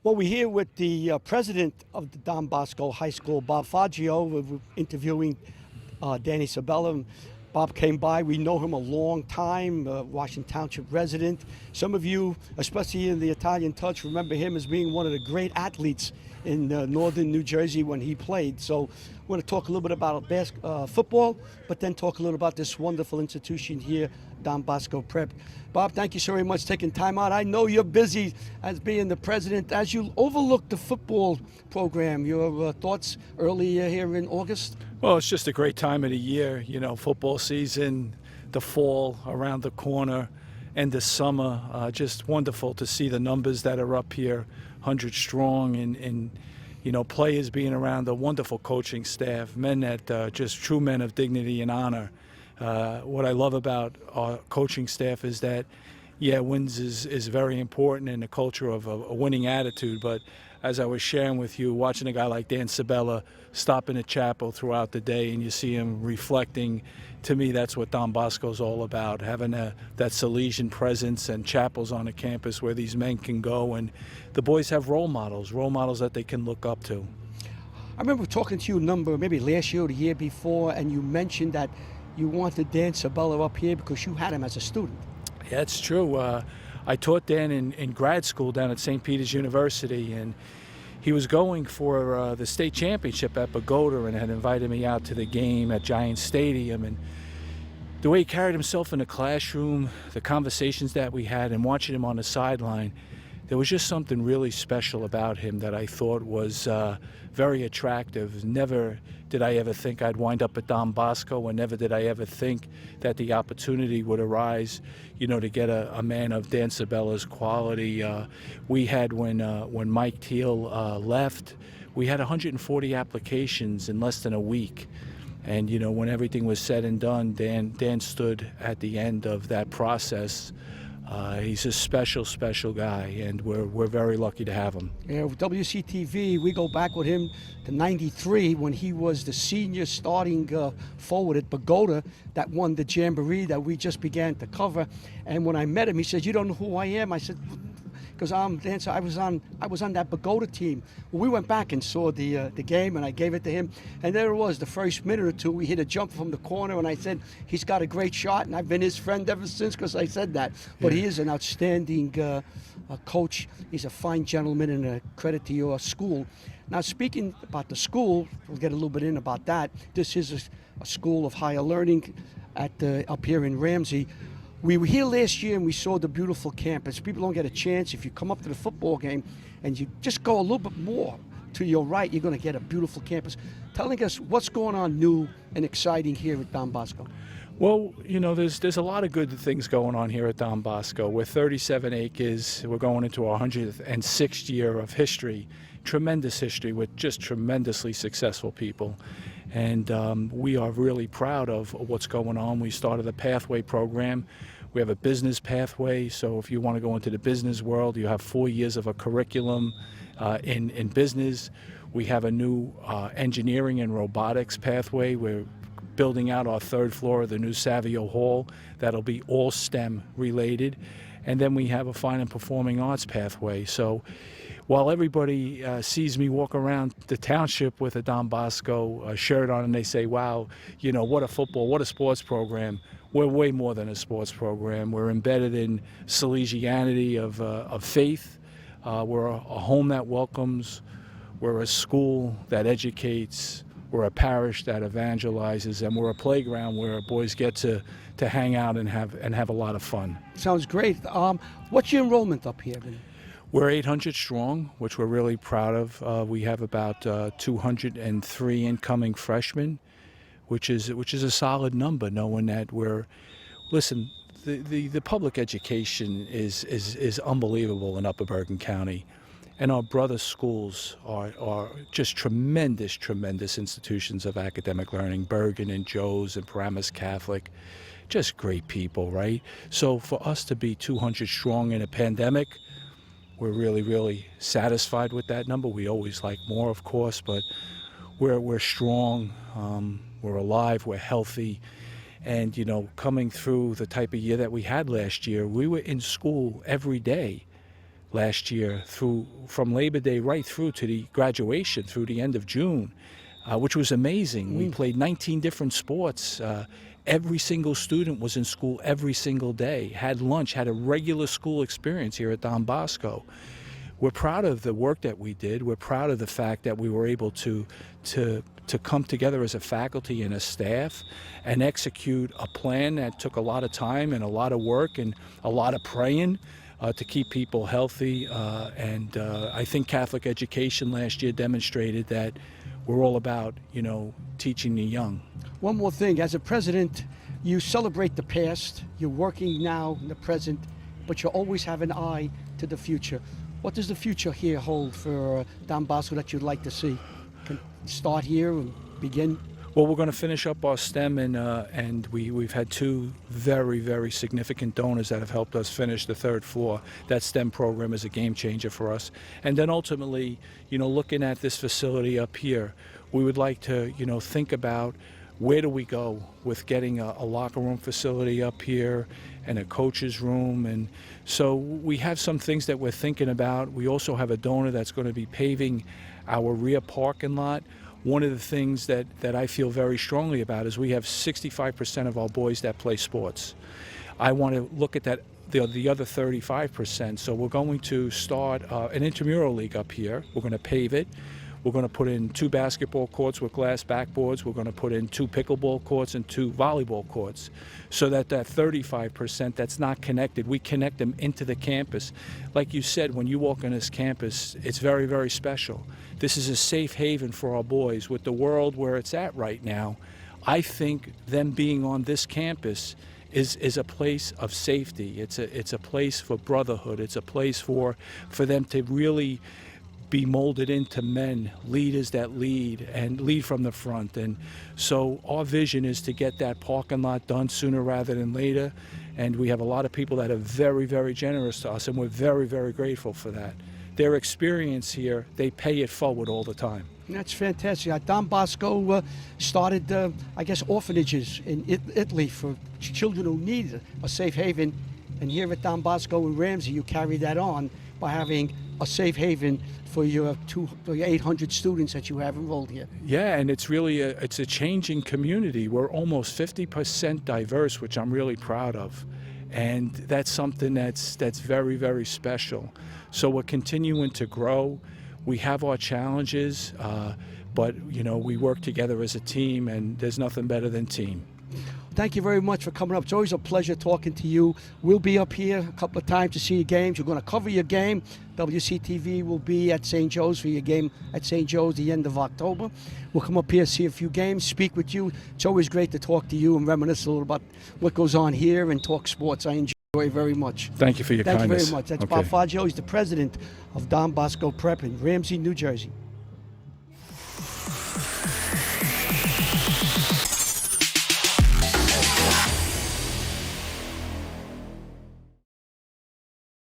Well, we're here with the president of the Don Bosco High School, Bob Fazio. We're interviewing Danny Sabella. Bob came by. We know him a long time, Washington Township resident. Some of you, especially in the Italian touch, remember him as being one of the great athletes in northern New Jersey when he played. So we're going to talk a little bit about football, but then talk a little about this wonderful institution here, Don Bosco Prep. Bob, thank you so very much for taking time out. I know you're busy as being the president. As you overlook the football program, your thoughts early here in August? Well, it's just a great time of the year, you know, football season, the fall around the corner, and the summer. Just wonderful to see the numbers that are up here, 100 strong, and you know, players being around, a wonderful coaching staff, men that just true men of dignity and honor. What I love about our coaching staff is that, yeah, wins is very important in the culture of a winning attitude, but as I was sharing with you, watching a guy like Dan Sabella stop in a chapel throughout the day and you see him reflecting, to me that's what Don Bosco's all about, having that Salesian presence and chapels on a campus where these men can go, and the boys have role models that they can look up to. I remember talking to you maybe last year or the year before, and you mentioned that you wanted Dan Sabella up here because you had him as a student. Yeah, it's true. I taught Dan in grad school down at St. Peter's University, and he was going for the state championship at Bogota and had invited me out to the game at Giant Stadium. And the way he carried himself in the classroom, the conversations that we had, and watching him on the sideline, there was just something really special about him that I thought was very attractive. Never did I ever think I'd wind up at Don Bosco, and never did I ever think that the opportunity would arise, you know, to get a man of Dan Sabella's quality. We had, when Mike Teal left, we had 140 applications in less than a week. And, you know, when everything was said and done, Dan stood at the end of that process. He's a special guy, and we're very lucky to have him. Yeah, with WCTV, we go back with him to '93 when he was the senior starting forward at Bogota that won the Jamboree that we just began to cover. And when I met him, he said, "You don't know who I am?" I said, because I'm dancer. I was on that Bogota team. Well, we went back and saw the game, and I gave it to him. And there it was, the first minute or two, we hit a jump from the corner, and I said, he's got a great shot, and I've been his friend ever since because I said that. But he is an outstanding coach. He's a fine gentleman, and a credit to your school. Now, speaking about the school, we'll get a little bit in about that. This is a school of higher learning up here in Ramsey. We were here last year and we saw the beautiful campus. People don't get a chance. If you come up to the football game and you just go a little bit more to your right, you're going to get a beautiful campus. Telling us what's going on new and exciting here at Don Bosco. Well, you know, there's a lot of good things going on here at Don Bosco. We're 37 acres. We're going into our 106th year of history. Tremendous history with just tremendously successful people. And we are really proud of what's going on. We started a pathway program. We have a business pathway, so if you want to go into the business world, you have 4 years of a curriculum in business. We have a new engineering and robotics pathway. We're building out our third floor of the new Savio Hall. That'll be all STEM related. And then we have a fine and performing arts pathway. So while everybody sees me walk around the township with a Don Bosco shirt on and they say, wow, you know, what a sports program, we're way more than a sports program. We're embedded in Salesianity of faith. We're a home that welcomes. We're a school that educates. We're a parish that evangelizes, and we're a playground where boys get to hang out and have a lot of fun. Sounds great. What's your enrollment up here? We're 800 strong, which we're really proud of. We have about 203 incoming freshmen, which is a solid number, knowing that listen, the public education is unbelievable in Upper Bergen County. And our brother schools are just tremendous institutions of academic learning. Bergen and Joe's and Paramus Catholic, just great people, right? So for us to be 200 strong in a pandemic, we're really satisfied with that number. We always like more, of course, but we're strong, we're alive, we're healthy. And, you know, coming through the type of year that we had last year, we were in school every day. last year, from Labor Day right through to the graduation, through the end of June, which was amazing. We played 19 different sports. Every single student was in school every single day, had lunch, had a regular school experience here at Don Bosco. We're proud of the work that we did. We're proud of the fact that we were able to come together as a faculty and a staff and execute a plan that took a lot of time and a lot of work and a lot of praying to keep people healthy. And I think Catholic education last year demonstrated that we're all about, teaching the young. One more thing, as a president, you celebrate the past, you're working now in the present, but you always have an eye to the future. What does the future here hold for Don Bosco that you'd like to see? Can start here and begin? Well, we're going to finish up our STEM, and we've had two very, very significant donors that have helped us finish the third floor. That STEM program is a game changer for us. And then ultimately, looking at this facility up here, we would like to, think about where do we go with getting a locker room facility up here and a coach's room. And so we have some things that we're thinking about. We also have a donor that's going to be paving our rear parking lot. One of the things that I feel very strongly about is we have 65% of our boys that play sports. I want to look at that, the other 35%. So we're going to start an intramural league up here. We're going to pave it. We're going to put in 2 basketball courts with glass backboards. We're going to put in 2 pickleball courts and 2 volleyball courts, so that 35% that's not connected, we connect them into the campus. Like you said, when you walk on this campus, it's very, very special. This is a safe haven for our boys. With the world where it's at right now, I think them being on this campus is a place of safety. It's a place for brotherhood. It's a place for them to really be molded into men, leaders that lead and lead from the front. And so our vision is to get that parking lot done sooner rather than later. And we have a lot of people that are very, very generous to us, and we're very, very grateful for that. Their experience here, they pay it forward all the time. That's fantastic. Don Bosco started, orphanages in Italy for children who need a safe haven. And here at Don Bosco in Ramsey, you carry that on by having a safe haven for your 800 students that you have enrolled here. Yeah, and it's really it's a changing community. We're almost 50% diverse, which I'm really proud of. And that's something that's very, very special. So we're continuing to grow. We have our challenges, but we work together as a team, and there's nothing better than team. Thank you very much for coming up. It's always a pleasure talking to you. We'll be up here a couple of times to see your games. You're going to cover your game. WCTV will be at St. Joe's for your game at St. Joe's the end of October. We'll come up here, see a few games, speak with you. It's always great to talk to you and reminisce a little about what goes on here and talk sports. I enjoy very much. Thank you for your kindness. Thank you very much. That's okay. Bob Fazio. He's the president of Don Bosco Prep in Ramsey, New Jersey.